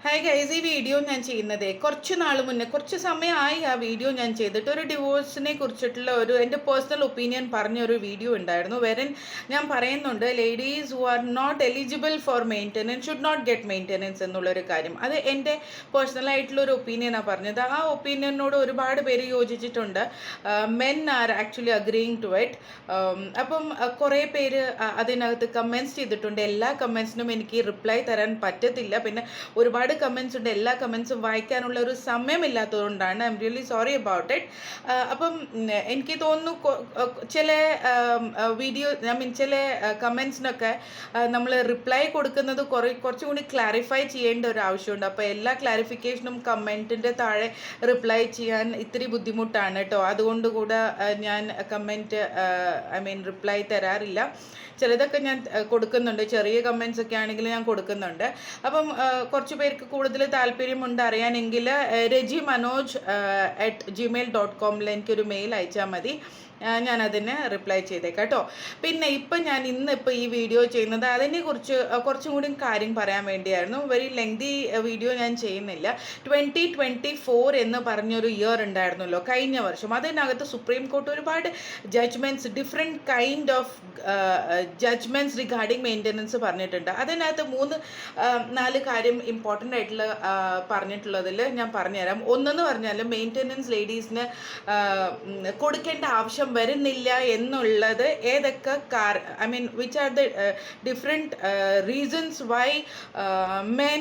Hi guys, ഈ video ഞാൻ ചെയ്യുന്നത് കുറച്ച് നാൾ മുന്നേ, കുറച്ച് സമയമായി ആ വീഡിയോ ഞാൻ ചെയ്തിട്ട്. ഒരു ഡിവോഴ്സിനെ കുറിച്ചിട്ടുള്ള എൻ്റെ പേഴ്സണൽ ഒപ്പീനിയൻ പറഞ്ഞ ഒരു വീഡിയോ ഉണ്ടായിരുന്നു. വെരൻ ഞാൻ പറയുന്നുണ്ട്, ladies who are not eligible for maintenance should not get maintenance എന്നുള്ളൊരു കാര്യം. അത് എൻ്റെ പേഴ്സണലായിട്ടുള്ളൊരു ഒപ്പീനിയനാണ് പറഞ്ഞത്. ആ ഒപ്പീനിയനോട് ഒരുപാട് പേര് യോജിച്ചിട്ടുണ്ട്. Men are actually agreeing to it. അപ്പം കുറേ പേര് അതിനകത്ത് കമൻറ്റ്സ് ചെയ്തിട്ടുണ്ട്. എല്ലാ കമൻറ്റ്സിനും എനിക്ക് റിപ്ലൈ തരാൻ പറ്റത്തില്ല. പിന്നെ ഒരുപാട് കമൻസ് ഉണ്ട്. എല്ലാ കമൻസും വായിക്കാനുള്ള ഒരു സമയമില്ലാത്തതുകൊണ്ടാണ്. I am really sorry about it. അപ്പം എനിക്ക് തോന്നുന്നു ചില വീഡിയോ ചില കമൻസിനൊക്കെ നമ്മൾ റിപ്ലൈ കൊടുക്കുന്നത് കുറച്ചും കൂടി ക്ലാരിഫൈ ചെയ്യേണ്ട ഒരു ആവശ്യമുണ്ട്. അപ്പോൾ എല്ലാ ക്ലാരിഫിക്കേഷനും കമൻറ്റിൻ്റെ താഴെ റിപ്ലൈ ചെയ്യാൻ ഇത്തിരി ബുദ്ധിമുട്ടാണ് കേട്ടോ. അതുകൊണ്ട് കൂടെ ഞാൻ കമൻറ്റ് റിപ്ലൈ തരാറില്ല. ചിലതൊക്കെ ഞാൻ കൊടുക്കുന്നുണ്ട്, ചെറിയ കമൻസ് ഒക്കെ ആണെങ്കിൽ ഞാൻ കൊടുക്കുന്നുണ്ട്. അപ്പം കുറച്ച് പേർക്ക് കൂടുതൽ താല്പര്യമുണ്ട് അറിയാനെങ്കിൽ regimanoj@gmail.com എനിക്കൊരു മെയിൽ അയച്ചാൽ മതി. ഞാനതിന് റിപ്ലൈ ചെയ്തേക്കാം കേട്ടോ. പിന്നെ ഞാൻ ഇന്നിപ്പോൾ ഈ വീഡിയോ ചെയ്യുന്നത് അതിനെക്കുറിച്ച് കുറച്ചും കൂടി കാര്യം പറയാൻ വേണ്ടിയായിരുന്നു. വെരി ലെങ്തി വീഡിയോ ഞാൻ ചെയ്യുന്നില്ല. 2024 എന്ന് പറഞ്ഞൊരു ഇയർ ഉണ്ടായിരുന്നല്ലോ, കഴിഞ്ഞ വർഷം. അതിനകത്ത് സുപ്രീം കോർട്ട് ഒരുപാട് judgements, different kind of judgements regarding maintenance പറഞ്ഞിട്ടുണ്ട്. അതിനകത്ത് 3-4 കാര്യം ഇമ്പോർട്ടൻ്റ് ആയിട്ടുള്ള പറഞ്ഞിട്ടുള്ളതിൽ ഞാൻ പറഞ്ഞുതരാം. ഒന്നെന്ന് പറഞ്ഞാൽ മെയിൻ്റനൻസ് ലേഡീസിന് കൊടുക്കേണ്ട ആവശ്യം വരുന്നില്ല എന്നുള്ളത് ഏതൊക്കെ which are the different reasons why men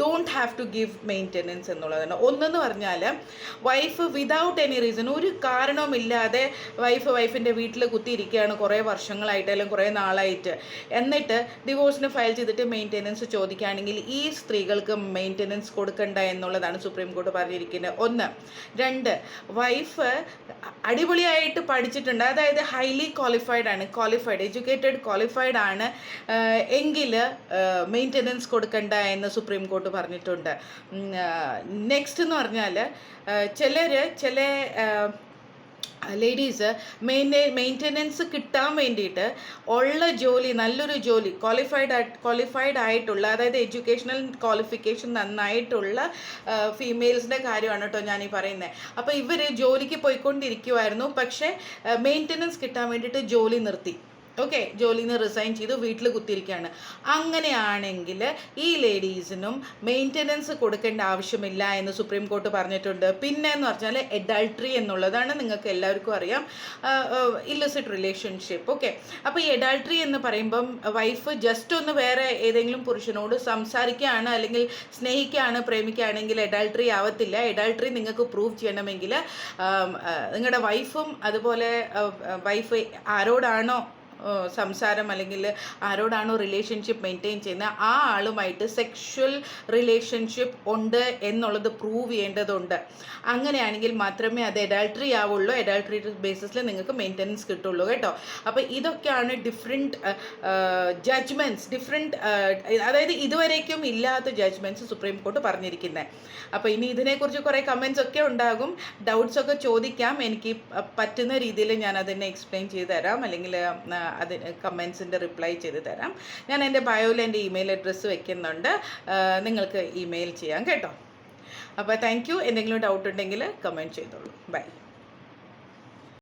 don't have to give maintenance എന്നുള്ളതാണ്. ഒന്നെന്ന് പറഞ്ഞാൽ വൈഫ് വിതൗട്ട് എനി റീസൺ, ഒരു കാരണവുമില്ലാതെ വൈഫിൻ്റെ വീട്ടിൽ കുത്തിയിരിക്കുകയാണ് കുറേ വർഷങ്ങളായിട്ട് അല്ലെങ്കിൽ കുറേ നാളായിട്ട്. എന്നിട്ട് ഡിവോഴ്സിന് ഫയൽ ചെയ്തിട്ട് മെയിൻ്റനൻസ് ചോദിക്കുകയാണെങ്കിൽ ഈ സ്ത്രീകൾക്ക് മെയിൻ്റനൻസ് കൊടുക്കണ്ട എന്നുള്ളതാണ് സുപ്രീം കോർട്ട് പറഞ്ഞിരിക്കുന്നത്. 1. 2, വൈഫ് അടിപൊളിയായിട്ട് പഠിച്ചിട്ടുണ്ട്, അതായത് ഹൈലി എഡ്യൂക്കേറ്റഡ് ക്വാളിഫൈഡ് ആണ് എങ്കിൽ മെയിൻ്റനൻസ് കൊടുക്കണ്ട എന്ന് സുപ്രീം കോർട്ട് പറഞ്ഞിട്ടുണ്ട്. നെക്സ്റ്റ് എന്ന് പറഞ്ഞാൽ ചില ലേഡീസ് മെയിൻ്റനൻസ് കിട്ടാൻ വേണ്ടിയിട്ട് ഉള്ള ജോലി, നല്ലൊരു ജോലി, ക്വാളിഫൈഡ് ആയിട്ടുള്ള, അതായത് എഡ്യൂക്കേഷണൽ ക്വാളിഫിക്കേഷൻ നന്നായിട്ടുള്ള ഫീമെയിൽസിൻ്റെ കാര്യമാണ് കേട്ടോ ഞാനീ പറയുന്നത്. അപ്പോൾ ഇവർ ജോലിക്ക് പോയിക്കൊണ്ടിരിക്കുമായിരുന്നു, പക്ഷേ മെയിൻ്റനൻസ് കിട്ടാൻ വേണ്ടിയിട്ട് ജോലി നിർത്തി. ഓക്കെ, ജോലിയിൽ നിന്ന് റിസൈൻ ചെയ്ത് വീട്ടിൽ കുത്തിയിരിക്കുകയാണ്. അങ്ങനെയാണെങ്കിൽ ഈ ലേഡീസിനും മെയിൻ്റനൻസ് കൊടുക്കേണ്ട ആവശ്യമില്ല എന്ന് സുപ്രീം കോർട്ട് പറഞ്ഞിട്ടുണ്ട്. പിന്നെ എന്ന് പറഞ്ഞാൽ എഡൾട്ടറി എന്നുള്ളതാണ് നിങ്ങൾക്ക് എല്ലാവർക്കും അറിയാം, ഇല്ലിസിറ്റ് റിലേഷൻഷിപ്പ്. ഓക്കെ, അപ്പോൾ ഈ എഡൾട്ടറി എന്ന് പറയുമ്പം വൈഫ് ജസ്റ്റ് ഒന്ന് വേറെ ഏതെങ്കിലും പുരുഷനോട് സംസാരിക്കുകയാണ്, അല്ലെങ്കിൽ സ്നേഹിക്കുകയാണ്, പ്രേമിക്കുകയാണെങ്കിൽ എഡൾട്ടറി ആവത്തില്ല. എഡൾട്ടറി നിങ്ങൾക്ക് പ്രൂവ് ചെയ്യണമെങ്കിൽ നിങ്ങളുടെ വൈഫും അതുപോലെ വൈഫ് ആരോടാണോ സംസാരം അല്ലെങ്കിൽ ആരോടാണോ റിലേഷൻഷിപ്പ് മെയിൻറ്റെയിൻ ചെയ്യുന്നത് ആ ആളുമായിട്ട് സെക്ഷൽ റിലേഷൻഷിപ്പ് ഉണ്ട് എന്നുള്ളത് പ്രൂവ് ചെയ്യേണ്ടതുണ്ട്. അങ്ങനെയാണെങ്കിൽ മാത്രമേ അത് എഡൾട്ടറി ആവുള്ളൂ. എഡൾട്ടറി ബേസിസിൽ നിങ്ങൾക്ക് മെയിൻ്റനൻസ് കിട്ടുള്ളൂ കേട്ടോ. അപ്പോൾ ഇതൊക്കെയാണ് ഡിഫറെൻറ്റ് ജഡ്ജ്മെൻറ്റ്സ്, അതായത് ഇതുവരേക്കും ഇല്ലാത്ത ജഡ്ജ്മെൻറ്റ്സ് സുപ്രീം കോർട്ട് പറഞ്ഞിരിക്കുന്നത്. അപ്പോൾ ഇനി ഇതിനെക്കുറിച്ച് കുറേ കമൻറ്റ്സ് ഒക്കെ ഉണ്ടാകും, ഡൗട്ട്സ് ഒക്കെ ചോദിക്കാം. എനിക്ക് പറ്റുന്ന രീതിയിൽ ഞാൻ അതിനെ എക്സ്പ്ലെയിൻ ചെയ്ത് തരാം, അല്ലെങ്കിൽ അതിന് കമൻസിൻ്റെ റിപ്ലൈ ചെയ്ത് തരാം. ഞാൻ എൻ്റെ ബയോയിൽ എൻ്റെ ഇമെയിൽ അഡ്രസ്സ് വെക്കുന്നുണ്ട്, നിങ്ങൾക്ക് ഇമെയിൽ ചെയ്യാം കേട്ടോ. അപ്പോൾ താങ്ക് യു. എന്തെങ്കിലും ഡൗട്ട് ഉണ്ടെങ്കിൽ കമൻറ്റ് ചെയ്തോളൂ. ബൈ.